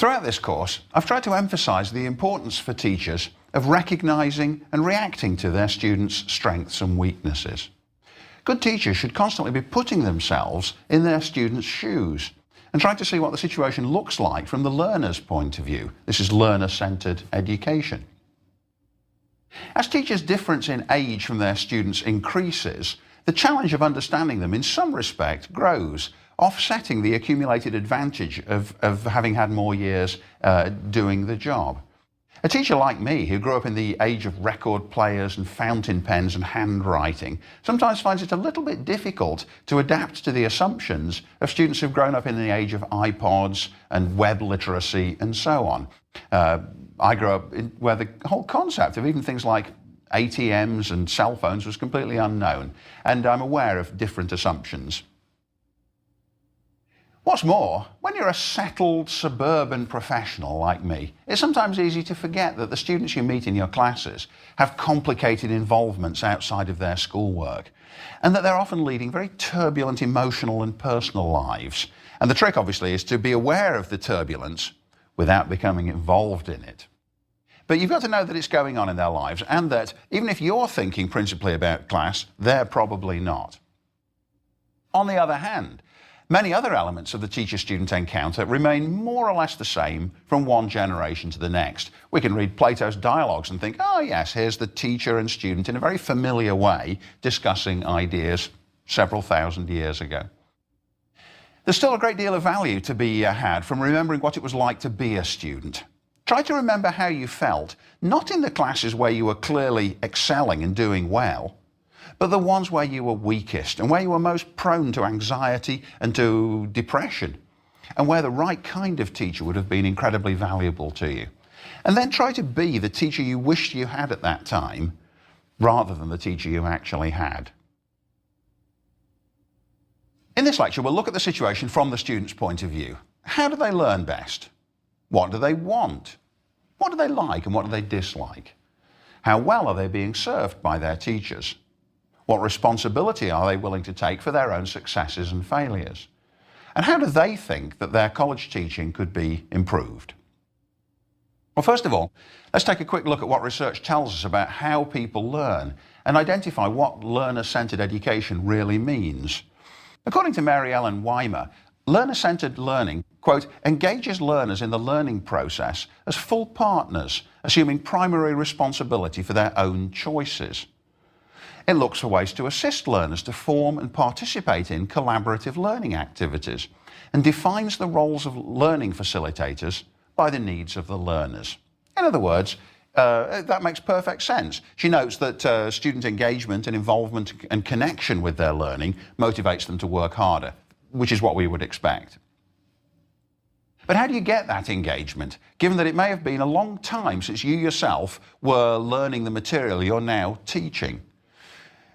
Throughout this course, I've tried to emphasise the importance for teachers of recognising and reacting to their students' strengths and weaknesses. Good teachers should constantly be putting themselves in their students' shoes and trying to see what the situation looks like from the learner's point of view. This is learner-centred education. As teachers' difference in age from their students increases, the challenge of understanding them in some respect grows, offsetting the accumulated advantage of having had more years doing the job. A teacher like me, who grew up in the age of record players and fountain pens and handwriting, sometimes finds it a little bit difficult to adapt to the assumptions of students who've grown up in the age of iPods and web literacy and so on. I grew up where the whole concept of even things like ATMs and cell phones was completely unknown, and I'm aware of different assumptions. What's more, when you're a settled suburban professional like me, it's sometimes easy to forget that the students you meet in your classes have complicated involvements outside of their schoolwork, and that they're often leading very turbulent emotional and personal lives. And the trick, obviously, is to be aware of the turbulence without becoming involved in it. But you've got to know that it's going on in their lives, and that even if you're thinking principally about class, they're probably not. On the other hand, many other elements of the teacher-student encounter remain more or less the same from one generation to the next. We can read Plato's dialogues and think, oh yes, here's the teacher and student in a very familiar way discussing ideas several thousand years ago. There's still a great deal of value to be had from remembering what it was like to be a student. Try to remember how you felt, not in the classes where you were clearly excelling and doing well, but the ones where you were weakest and where you were most prone to anxiety and to depression, and where the right kind of teacher would have been incredibly valuable to you. And then try to be the teacher you wished you had at that time, rather than the teacher you actually had. In this lecture, we'll look at the situation from the student's point of view. How do they learn best? What do they want? What do they like and what do they dislike? How well are they being served by their teachers? What responsibility are they willing to take for their own successes and failures? And how do they think that their college teaching could be improved? Well, first of all, let's take a quick look at what research tells us about how people learn and identify what learner-centered education really means. According to Mary Ellen Weimer, learner-centered learning, quote, engages learners in the learning process as full partners, assuming primary responsibility for their own choices. It looks for ways to assist learners to form and participate in collaborative learning activities, and defines the roles of learning facilitators by the needs of the learners. In other words, that makes perfect sense. She notes that student engagement and involvement and connection with their learning motivates them to work harder, which is what we would expect. But how do you get that engagement, given that it may have been a long time since you yourself were learning the material you're now teaching?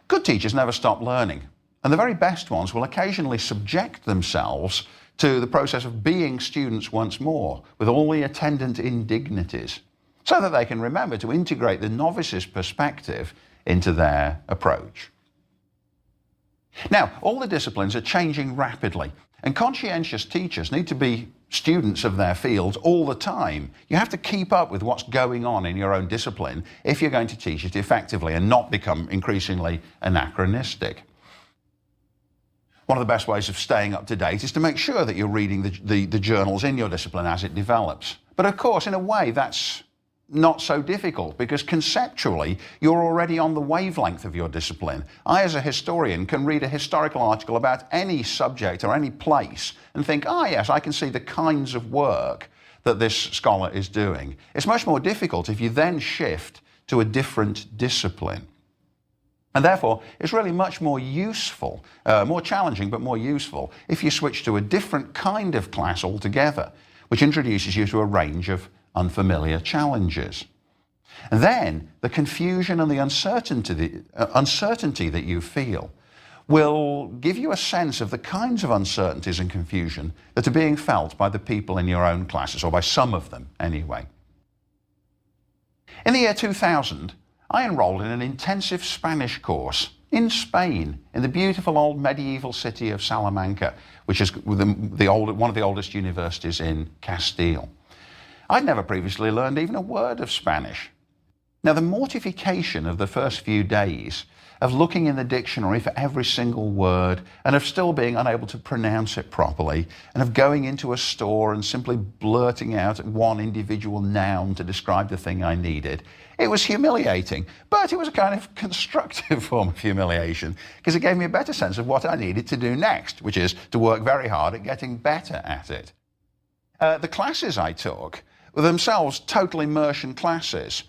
Good teachers never stop learning, and the very best ones will occasionally subject themselves to the process of being students once more, with all the attendant indignities, so that they can remember to integrate the novice's perspective into their approach. Now, all the disciplines are changing rapidly, and conscientious teachers need to be students of their fields all the time. You have to keep up with what's going on in your own discipline if you're going to teach it effectively and not become increasingly anachronistic. One of the best ways of staying up to date is to make sure that you're reading the journals in your discipline as it develops. But of course, in a way, that's not so difficult, because conceptually you're already on the wavelength of your discipline. I, as a historian, can read a historical article about any subject or any place and think, yes, I can see the kinds of work that this scholar is doing. It's much more difficult if you then shift to a different discipline. And therefore, it's really much more useful, more challenging, but more useful, if you switch to a different kind of class altogether, which introduces you to a range of unfamiliar challenges. And then the confusion and the uncertainty that you feel will give you a sense of the kinds of uncertainties and confusion that are being felt by the people in your own classes, or by some of them anyway. In the year 2000, I enrolled in an intensive Spanish course in Spain, in the beautiful old medieval city of Salamanca, which is one of the oldest universities in Castile. I'd never previously learned even a word of Spanish. Now, the mortification of the first few days of looking in the dictionary for every single word and of still being unable to pronounce it properly and of going into a store and simply blurting out one individual noun to describe the thing I needed, it was humiliating, but it was a kind of constructive form of humiliation because it gave me a better sense of what I needed to do next, which is to work very hard at getting better at it. The classes I took were themselves total immersion classes,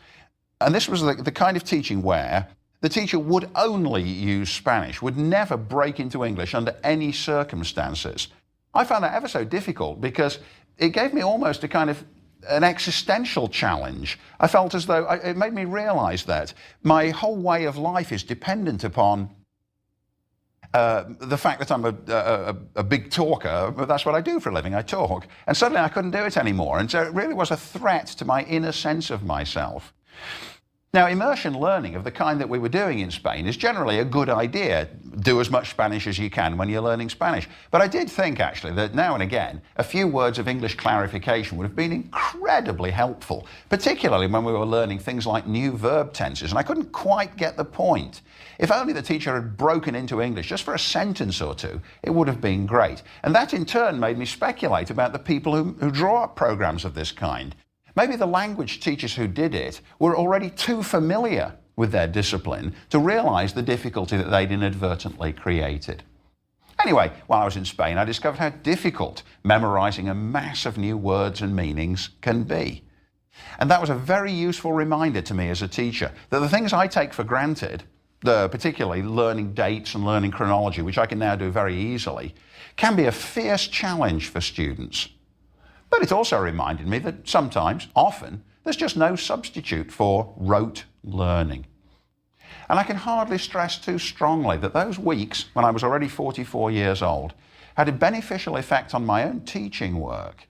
and this was the kind of teaching where the teacher would only use Spanish, would never break into English under any circumstances. I found that ever so difficult because it gave me almost a kind of an existential challenge. I felt as though it made me realize that my whole way of life is dependent upon the fact that I'm a big talker. But that's what I do for a living, I talk. And suddenly I couldn't do it anymore. And so it really was a threat to my inner sense of myself. Now, immersion learning of the kind that we were doing in Spain is generally a good idea. Do as much Spanish as you can when you're learning Spanish. But I did think, actually, that now and again, a few words of English clarification would have been incredibly helpful, particularly when we were learning things like new verb tenses, and I couldn't quite get the point. If only the teacher had broken into English just for a sentence or two, it would have been great. And that, in turn, made me speculate about the people who draw up programs of this kind. Maybe the language teachers who did it were already too familiar with their discipline to realize the difficulty that they'd inadvertently created. Anyway, while I was in Spain, I discovered how difficult memorizing a mass of new words and meanings can be. And that was a very useful reminder to me as a teacher that the things I take for granted, particularly learning dates and learning chronology, which I can now do very easily, can be a fierce challenge for students. But it also reminded me that sometimes, often, there's just no substitute for rote learning. And I can hardly stress too strongly that those weeks, when I was already 44 years old, had a beneficial effect on my own teaching work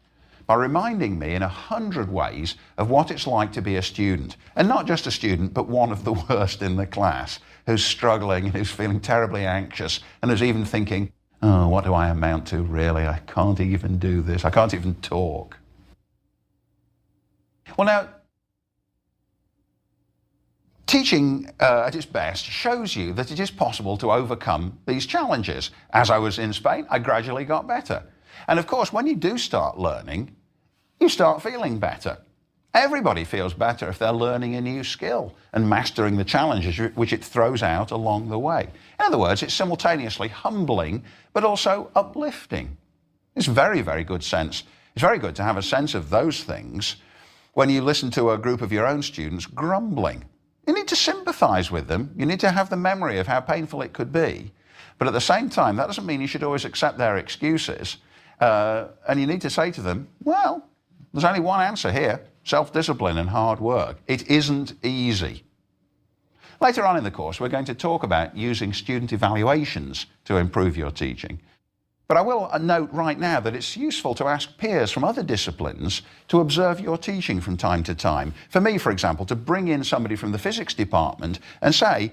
by reminding me in 100 ways of what it's like to be a student. And not just a student, but one of the worst in the class, who's struggling and who's feeling terribly anxious and who's even thinking, oh, what do I amount to, really? I can't even do this. I can't even talk. Well, now, teaching at its best shows you that it is possible to overcome these challenges. As I was in Spain, I gradually got better. And of course, when you do start learning, you start feeling better. Everybody feels better if they're learning a new skill and mastering the challenges which it throws out along the way. In other words, it's simultaneously humbling, but also uplifting. It's very, very good sense. It's very good to have a sense of those things when you listen to a group of your own students grumbling. You need to sympathize with them. You need to have the memory of how painful it could be. But at the same time, that doesn't mean you should always accept their excuses. And you need to say to them, well, there's only one answer here: self-discipline and hard work. It isn't easy. Later on in the course, we're going to talk about using student evaluations to improve your teaching. But I will note right now that it's useful to ask peers from other disciplines to observe your teaching from time to time. For me, for example, to bring in somebody from the physics department and say,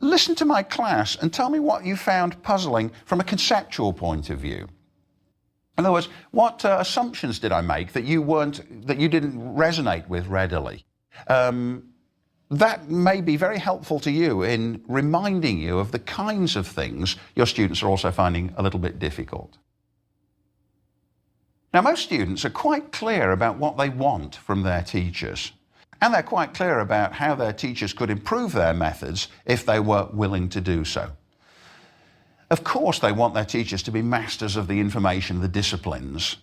listen to my class and tell me what you found puzzling from a conceptual point of view. In other words, what assumptions did I make that you didn't resonate with readily? That may be very helpful to you in reminding you of the kinds of things your students are also finding a little bit difficult. Now, most students are quite clear about what they want from their teachers, and they're quite clear about how their teachers could improve their methods if they were willing to do so. Of course, they want their teachers to be masters of the information, the disciplines,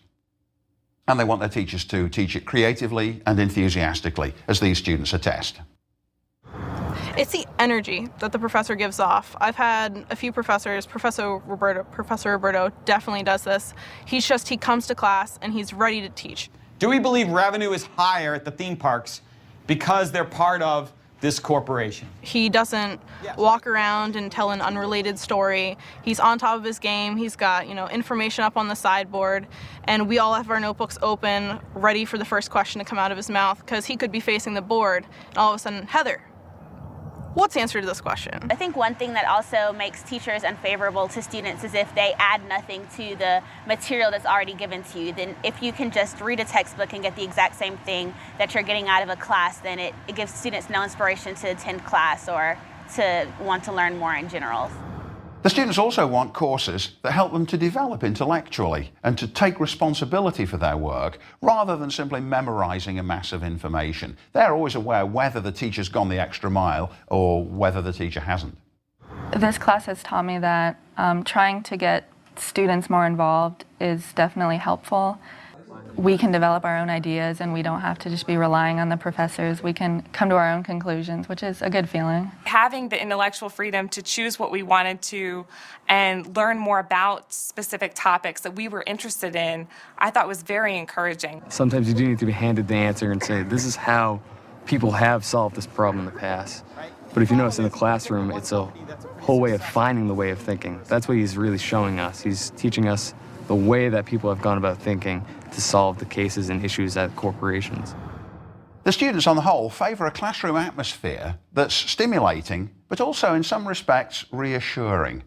and they want their teachers to teach it creatively and enthusiastically, as these students attest. It's the energy that the professor gives off. I've had a few professors. Professor Roberto definitely does this. He comes to class and he's ready to teach. Do we believe revenue is higher at the theme parks because they're part of this corporation? He doesn't walk around and tell an unrelated story. He's on top of his game. He's got, information up on the sideboard, and we all have our notebooks open, ready for the first question to come out of his mouth, because he could be facing the board, and all of a sudden, Heather, What's the answer to this question? I think one thing that also makes teachers unfavorable to students is if they add nothing to the material that's already given to you. Then if you can just read a textbook and get the exact same thing that you're getting out of a class, then it gives students no inspiration to attend class or to want to learn more in general. The students also want courses that help them to develop intellectually and to take responsibility for their work rather than simply memorizing a mass of information. They're always aware whether the teacher's gone the extra mile or whether the teacher hasn't. This class has taught me that trying to get students more involved is definitely helpful. We can develop our own ideas and we don't have to just be relying on the professors. We can come to our own conclusions, which is a good feeling. Having the intellectual freedom to choose what we wanted to and learn more about specific topics that we were interested in, I thought was very encouraging. Sometimes you do need to be handed the answer and say, this is how people have solved this problem in the past. But if you notice in the classroom, it's a whole way of finding the way of thinking. That's what he's really showing us. He's teaching us the way that people have gone about thinking to solve the cases and issues at corporations. The students on the whole favour a classroom atmosphere that's stimulating, but also in some respects reassuring.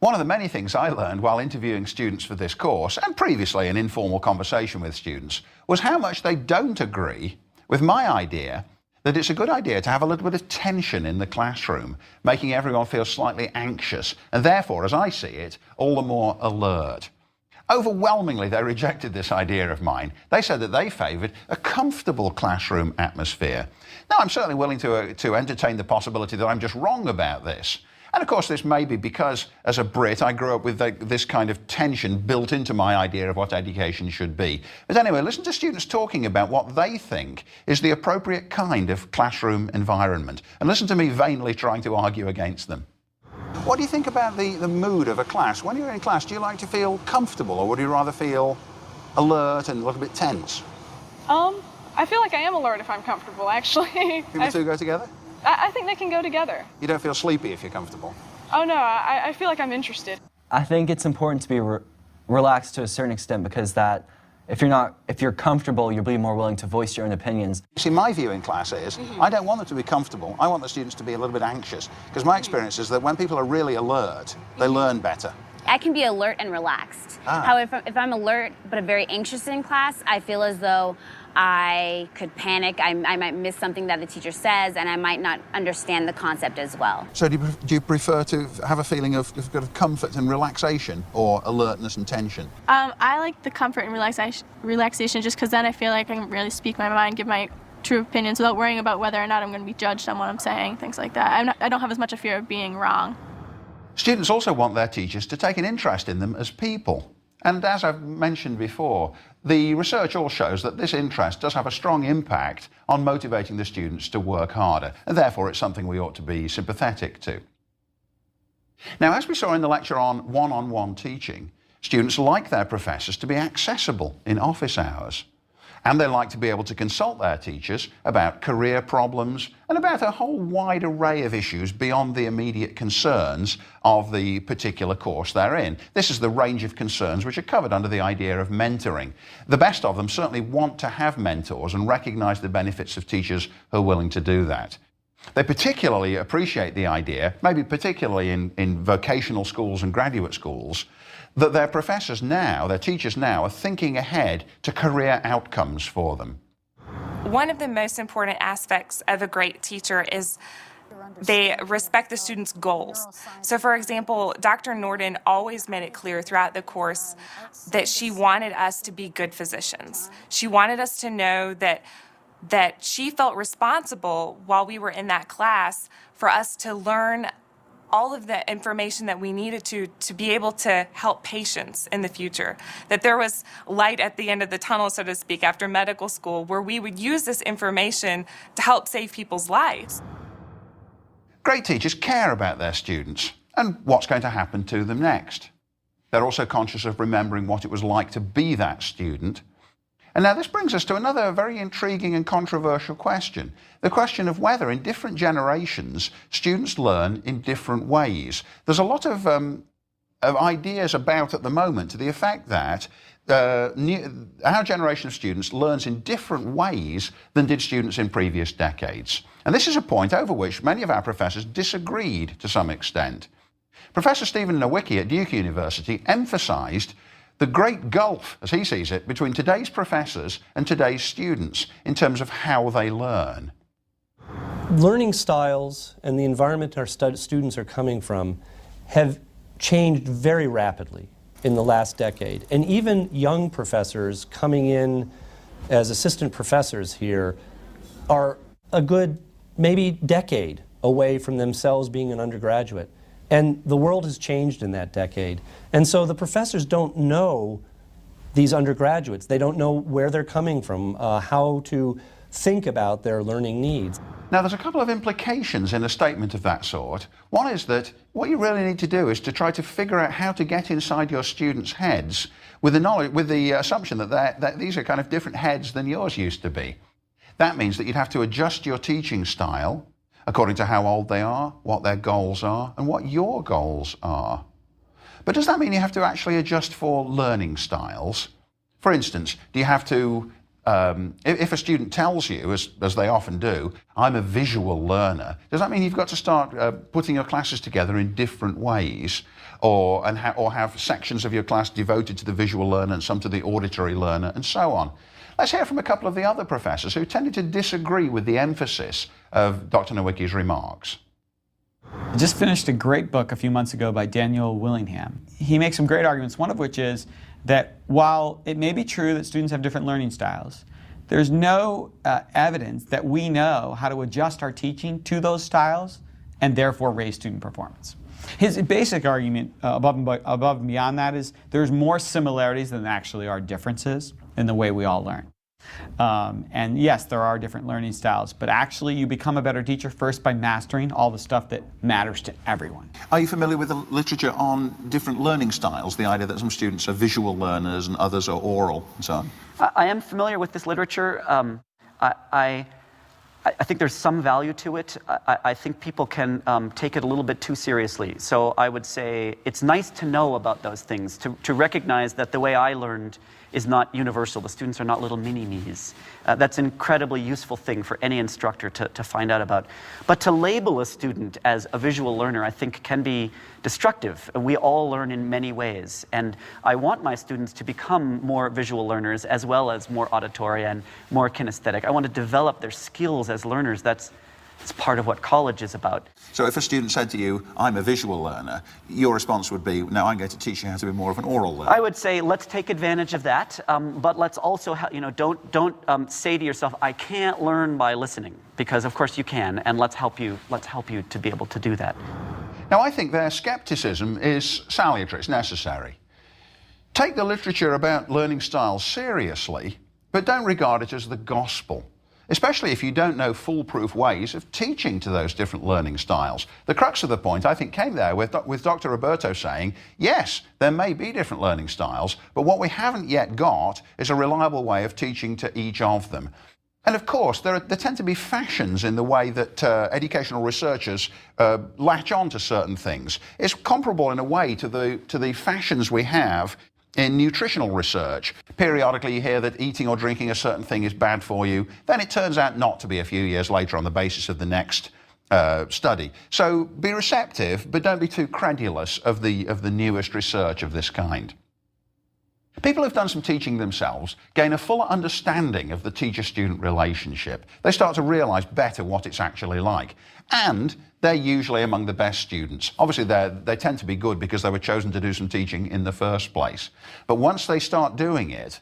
One of the many things I learned while interviewing students for this course, and previously in informal conversation with students, was how much they don't agree with my idea that it's a good idea to have a little bit of tension in the classroom, making everyone feel slightly anxious, and therefore, as I see it, all the more alert. Overwhelmingly, they rejected this idea of mine. They said that they favoured a comfortable classroom atmosphere. Now, I'm certainly willing to entertain the possibility that I'm just wrong about this. And of course, this may be because, as a Brit, I grew up with this kind of tension built into my idea of what education should be. But anyway, listen to students talking about what they think is the appropriate kind of classroom environment. And listen to me vainly trying to argue against them. What do you think about the mood of a class? When you're in class, do you like to feel comfortable, or would you rather feel alert and a little bit tense? I feel like I am alert if I'm comfortable, actually. Think the two go together? I think they can go together. You don't feel sleepy if you're comfortable? Oh no, I feel like I'm interested. I think it's important to be relaxed to a certain extent, because that if you're comfortable, you'll be more willing to voice your own opinions. See, my view in class is, I don't want them to be comfortable. I want the students to be a little bit anxious, because my experience is that when people are really alert, they learn better. I can be alert and relaxed. However, if I'm alert but very anxious in class, I feel as though I could panic. I might miss something that the teacher says, and I might not understand the concept as well. So do you prefer to have a feeling of comfort and relaxation, or alertness and tension? I like the comfort and relaxation just because then I feel like I can really speak my mind, give my true opinions without worrying about whether or not I'm going to be judged on what I'm saying, things like that. I don't have as much a fear of being wrong. Students also want their teachers to take an interest in them as people. And as I've mentioned before, the research all shows that this interest does have a strong impact on motivating the students to work harder, and therefore it's something we ought to be sympathetic to. Now, as we saw in the lecture on one-on-one teaching, students like their professors to be accessible in office hours. And they like to be able to consult their teachers about career problems and about a whole wide array of issues beyond the immediate concerns of the particular course they're in. This is the range of concerns which are covered under the idea of mentoring. The best of them certainly want to have mentors and recognise the benefits of teachers who are willing to do that. They particularly appreciate the idea, maybe particularly in vocational schools and graduate schools, that their professors now, their teachers now, are thinking ahead to career outcomes for them. One of the most important aspects of a great teacher is they respect the students' goals. So for example, Dr. Norden always made it clear throughout the course that she wanted us to be good physicians. She wanted us to know that she felt responsible while we were in that class for us to learn all of the information that we needed to be able to help patients in the future. That there was light at the end of the tunnel, so to speak, after medical school, where we would use this information to help save people's lives. Great teachers care about their students and what's going to happen to them next. They're also conscious of remembering what it was like to be that student. And now this brings us to another very intriguing and controversial question. The question of whether in different generations students learn in different ways. There's a lot of ideas about at the moment to the effect that our generation of students learns in different ways than did students in previous decades. And this is a point over which many of our professors disagreed to some extent. Professor Stephen Nowicki at Duke University emphasized the great gulf, as he sees it, between today's professors and today's students in terms of how they learn. Learning styles and the environment our students are coming from have changed very rapidly in the last decade. And even young professors coming in as assistant professors here are a good maybe decade away from themselves being an undergraduate. And the world has changed in that decade. And so the professors don't know these undergraduates. They don't know where they're coming from, how to think about their learning needs. Now, there's a couple of implications in a statement of that sort. One is that what you really need to do is to try to figure out how to get inside your students' heads with the knowledge, with the assumption that these are kind of different heads than yours used to be. That means that you'd have to adjust your teaching style according to how old they are, what their goals are, and what your goals are. But does that mean you have to actually adjust for learning styles? For instance, do you have to if a student tells you, as they often do, I'm a visual learner, does that mean you've got to start putting your classes together in different ways, or have sections of your class devoted to the visual learner and some to the auditory learner, and so on? Let's hear from a couple of the other professors who tended to disagree with the emphasis of Dr. Nowicki's remarks. I just finished a great book a few months ago by Daniel Willingham. He makes some great arguments, one of which is that while it may be true that students have different learning styles, there's no evidence that we know how to adjust our teaching to those styles and therefore raise student performance. His basic argument above and beyond that is there's more similarities than there actually are differences in the way we all learn. And yes, there are different learning styles, but actually you become a better teacher first by mastering all the stuff that matters to everyone. Are you familiar with the literature on different learning styles, the idea that some students are visual learners and others are oral and so on? I am familiar with this literature. I think there's some value to it. I think people can take it a little bit too seriously. So I would say it's nice to know about those things, to recognize that the way I learned is not universal. The students are not little mini-me's. That's an incredibly useful thing for any instructor to find out about. But to label a student as a visual learner, I think, can be destructive. We all learn in many ways. And I want my students to become more visual learners as well as more auditory and more kinesthetic. I want to develop their skills as learners. That's part of what college is about. So if a student said to you, I'm a visual learner, your response would be, no, I'm going to teach you how to be more of an oral learner. I would say, let's take advantage of that, but let's also, don't say to yourself, I can't learn by listening, because of course you can, and let's help you to be able to do that. Now, I think their skepticism is salutary, it's necessary. Take the literature about learning styles seriously, but don't regard it as the gospel, especially if you don't know foolproof ways of teaching to those different learning styles. The crux of the point, I think, came there with Dr. Roberto saying, yes, there may be different learning styles, but what we haven't yet got is a reliable way of teaching to each of them. And of course, there tend to be fashions in the way that educational researchers latch on to certain things. It's comparable in a way to the fashions we have in nutritional research. Periodically you hear that eating or drinking a certain thing is bad for you. Then it turns out not to be a few years later on the basis of the next study. So be receptive, but don't be too credulous of the newest research of this kind. People who've done some teaching themselves gain a fuller understanding of the teacher-student relationship. They start to realize better what it's actually like. And they're usually among the best students. Obviously, they tend to be good because they were chosen to do some teaching in the first place. But once they start doing it,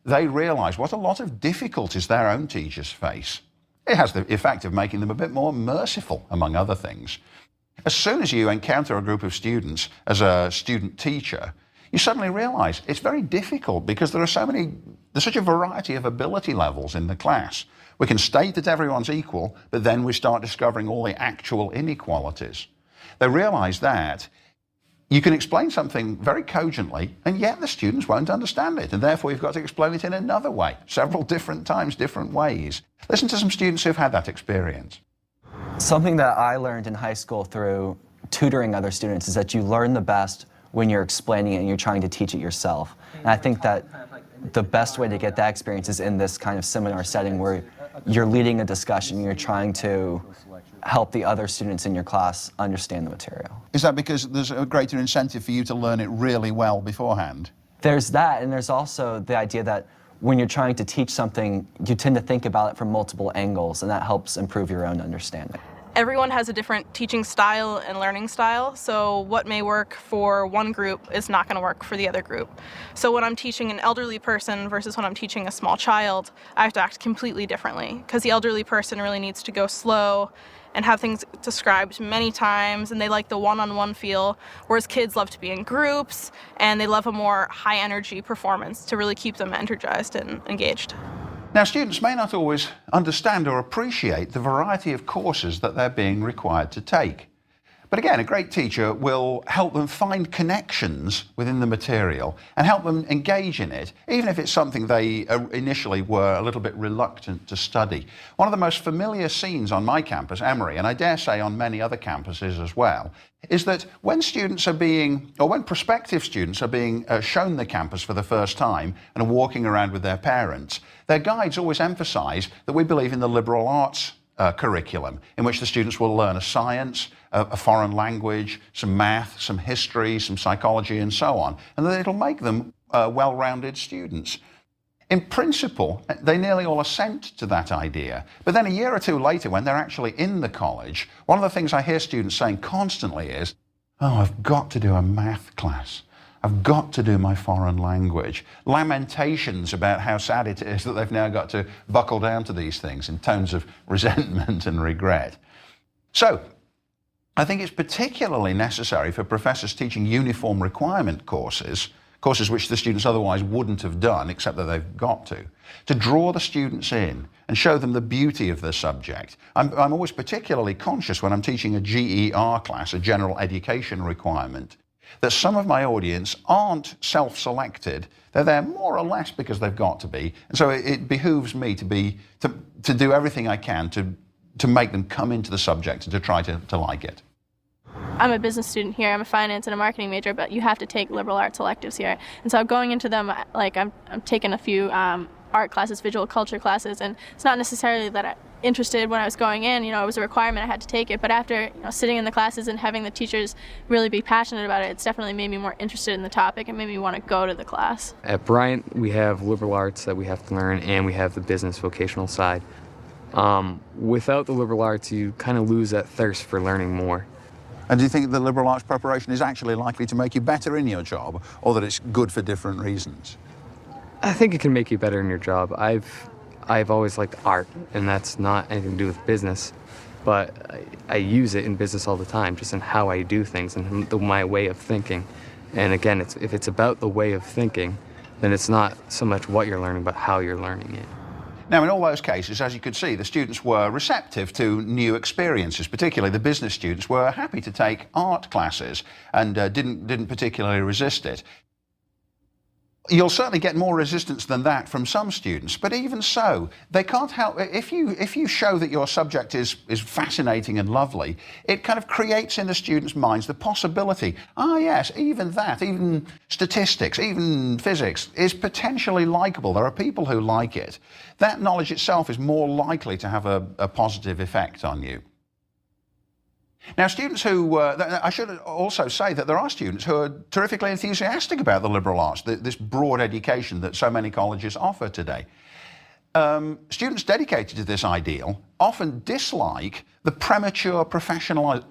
they realize what a lot of difficulties their own teachers face. It has the effect of making them a bit more merciful, among other things. As soon as you encounter a group of students as a student teacher, you suddenly realize it's very difficult because there's such a variety of ability levels in the class. We can state that everyone's equal, but then we start discovering all the actual inequalities. They realize that you can explain something very cogently, and yet the students won't understand it, and therefore you've got to explain it in another way, several different times, different ways. Listen to some students who've had that experience. Something that I learned in high school through tutoring other students is that you learn the best when you're explaining it and you're trying to teach it yourself. And I think that the best way to get that experience is in this kind of seminar setting where you're leading a discussion, you're trying to help the other students in your class understand the material. Is that because there's a greater incentive for you to learn it really well beforehand? There's that, and there's also the idea that when you're trying to teach something, you tend to think about it from multiple angles, and that helps improve your own understanding. Everyone has a different teaching style and learning style, so what may work for one group is not going to work for the other group. So when I'm teaching an elderly person versus when I'm teaching a small child, I have to act completely differently, because the elderly person really needs to go slow and have things described many times, and they like the one-on-one feel, whereas kids love to be in groups, and they love a more high-energy performance to really keep them energized and engaged. Now, students may not always understand or appreciate the variety of courses that they're being required to take. But again, a great teacher will help them find connections within the material and help them engage in it, even if it's something they initially were a little bit reluctant to study. One of the most familiar scenes on my campus, Emory, and I dare say on many other campuses as well, is that when students are being, or when prospective students are being shown the campus for the first time and are walking around with their parents, their guides always emphasize that we believe in the liberal arts curriculum, in which the students will learn a science, a foreign language, some math, some history, some psychology, and so on, and that it'll make them well-rounded students. In principle, they nearly all assent to that idea. But then a year or two later, when they're actually in the college, one of the things I hear students saying constantly is, oh, I've got to do a math class. I've got to do my foreign language. Lamentations about how sad it is that they've now got to buckle down to these things in tones of resentment and regret. So, I think it's particularly necessary for professors teaching uniform requirement courses which the students otherwise wouldn't have done, except that they've got to draw the students in and show them the beauty of the subject. I'm always particularly conscious when I'm teaching a GER class, a general education requirement, that some of my audience aren't self-selected. They're there more or less because they've got to be. And so it behooves me to do everything I can to make them come into the subject and to try to like it. I'm a business student here. I'm a finance and a marketing major, but you have to take liberal arts electives here. And so going into them, like I'm taking a few art classes, visual culture classes, and it's not necessarily that I'm interested when I was going in. You know, it was a requirement, I had to take it. But after sitting in the classes and having the teachers really be passionate about it, it's definitely made me more interested in the topic and made me want to go to the class. At Bryant, we have liberal arts that we have to learn, and we have the business vocational side. Without the liberal arts, you kind of lose that thirst for learning more. And do you think the liberal arts preparation is actually likely to make you better in your job, or that it's good for different reasons? I think it can make you better in your job. I've always liked art, and that's not anything to do with business, but I use it in business all the time, just in how I do things and my way of thinking. And again, if it's about the way of thinking, then it's not so much what you're learning, but how you're learning it. Now, in all those cases, as you could see, the students were receptive to new experiences. Particularly the business students were happy to take art classes and didn't particularly resist it. You'll certainly get more resistance than that from some students, but even so, they can't help. If you show that your subject is fascinating and lovely, it kind of creates in the students' minds the possibility, yes, even that, even statistics, even physics is potentially likable. There are people who like it. That knowledge itself is more likely to have a positive effect on you. Now, students who, I should also say that there are students who are terrifically enthusiastic about the liberal arts, this broad education that so many colleges offer today. Students dedicated to this ideal often dislike the premature professionalism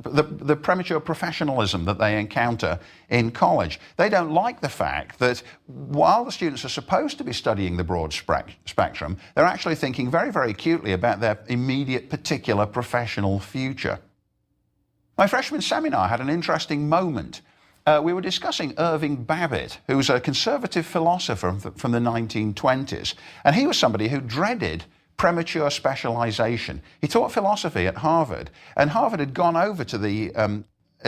that they encounter in college. They don't like the fact that while the students are supposed to be studying the broad spectrum, they're actually thinking very, very acutely about their immediate particular professional future. My freshman seminar had an interesting moment. We were discussing Irving Babbitt, who was a conservative philosopher from the 1920s, and he was somebody who dreaded premature specialization. He taught philosophy at Harvard, and Harvard had gone over to the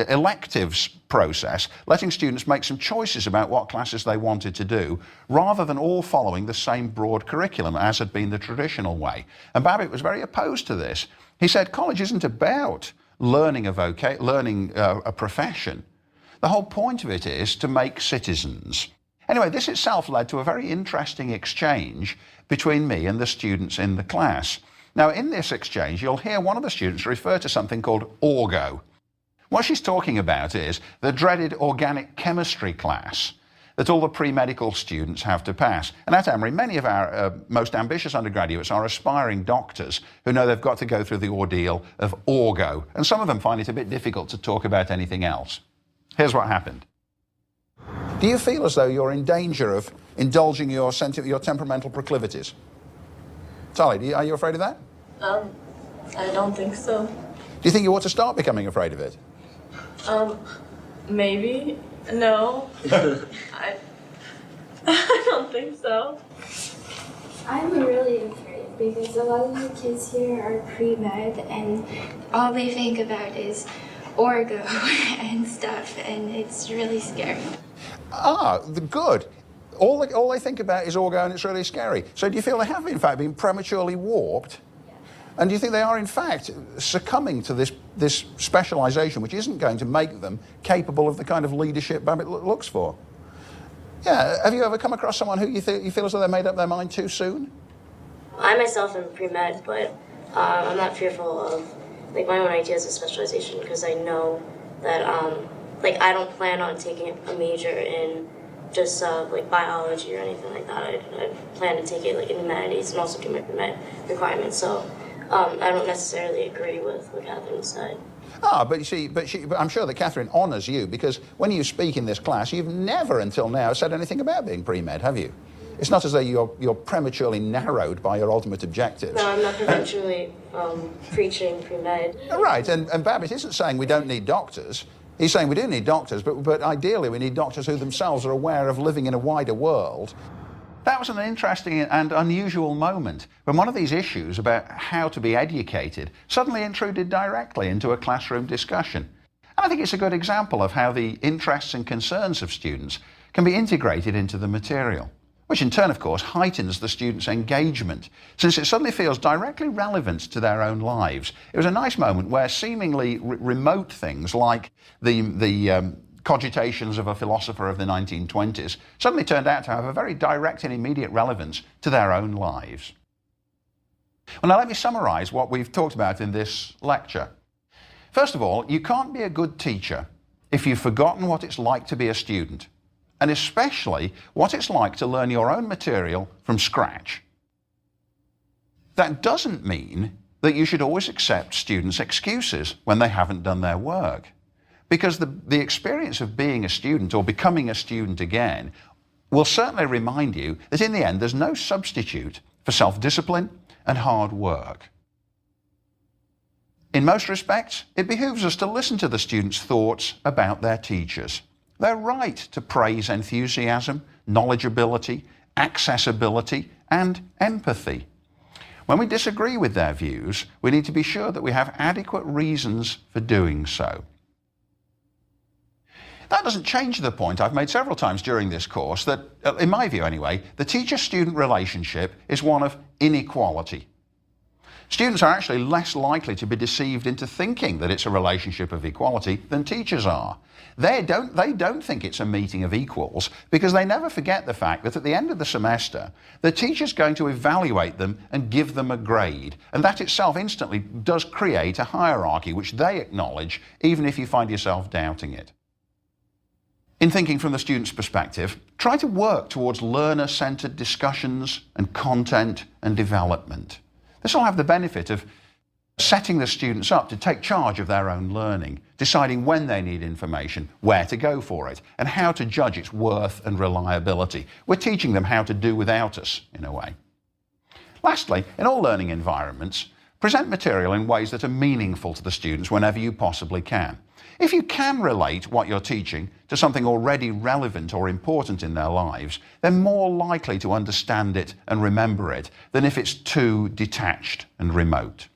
electives process, letting students make some choices about what classes they wanted to do, rather than all following the same broad curriculum as had been the traditional way. And Babbitt was very opposed to this. He said, college isn't about learning a profession. The whole point of it is to make citizens. Anyway, this itself led to a very interesting exchange between me and the students in the class. Now, in this exchange, you'll hear one of the students refer to something called Orgo. What she's talking about is the dreaded organic chemistry class that all the pre-medical students have to pass. And at Emory, many of our most ambitious undergraduates are aspiring doctors who know they've got to go through the ordeal of Orgo. And some of them find it a bit difficult to talk about anything else. Here's what happened. Do you feel as though you're in danger of indulging your temperamental proclivities? Sally, are you afraid of that? I don't think so. Do you think you ought to start becoming afraid of it? Maybe. No. I don't think so. I'm really afraid because a lot of the kids here are pre-med and all they think about is Orgo and stuff, and it's really scary. Good. All they think about is Orgo and it's really scary. So do you feel they have, in fact, been prematurely warped? Yeah. And do you think they are, in fact, succumbing to this specialisation, which isn't going to make them capable of the kind of leadership Babbitt looks for? Yeah. Have you ever come across someone who you feel as though they made up their mind too soon? I myself am pre-med, but I'm not fearful of my own ideas of specialization because I know that I don't plan on taking a major in just biology or anything like that. I plan to take it in humanities and also do my pre-med requirements. So I don't necessarily agree with what Catherine said. But I'm sure that Catherine honours you because when you speak in this class, you've never until now said anything about being pre-med, have you? It's not as though you're prematurely narrowed by your ultimate objectives. No, I'm not prematurely preaching pre-med. Right, and Babbitt isn't saying we don't need doctors. He's saying we do need doctors, but ideally we need doctors who themselves are aware of living in a wider world. That was an interesting and unusual moment when one of these issues about how to be educated suddenly intruded directly into a classroom discussion. And I think it's a good example of how the interests and concerns of students can be integrated into the material, which in turn, of course, heightens the students' engagement, since it suddenly feels directly relevant to their own lives. It was a nice moment where seemingly remote things like the cogitations of a philosopher of the 1920s suddenly turned out to have a very direct and immediate relevance to their own lives. Well, now let me summarise what we've talked about in this lecture. First of all, you can't be a good teacher if you've forgotten what it's like to be a student, and especially what it's like to learn your own material from scratch. That doesn't mean that you should always accept students' excuses when they haven't done their work, because the experience of being a student or becoming a student again will certainly remind you that in the end there's no substitute for self-discipline and hard work. In most respects, it behooves us to listen to the students' thoughts about their teachers. They're right to praise enthusiasm, knowledgeability, accessibility, and empathy. When we disagree with their views, we need to be sure that we have adequate reasons for doing so. That doesn't change the point I've made several times during this course that, in my view anyway, the teacher-student relationship is one of inequality. Students are actually less likely to be deceived into thinking that it's a relationship of equality than teachers are. They don't think it's a meeting of equals because they never forget the fact that at the end of the semester, the teacher's going to evaluate them and give them a grade. And that itself instantly does create a hierarchy which they acknowledge, even if you find yourself doubting it. In thinking from the student's perspective, try to work towards learner-centered discussions and content and development. This will have the benefit of setting the students up to take charge of their own learning, deciding when they need information, where to go for it, and how to judge its worth and reliability. We're teaching them how to do without us, in a way. Lastly, in all learning environments, present material in ways that are meaningful to the students whenever you possibly can. If you can relate what you're teaching to something already relevant or important in their lives, they're more likely to understand it and remember it than if it's too detached and remote.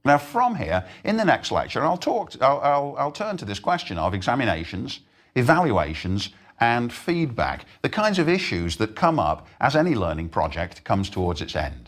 Now from here, in the next lecture, I'll turn to this question of examinations, evaluations, and feedback, the kinds of issues that come up as any learning project comes towards its end.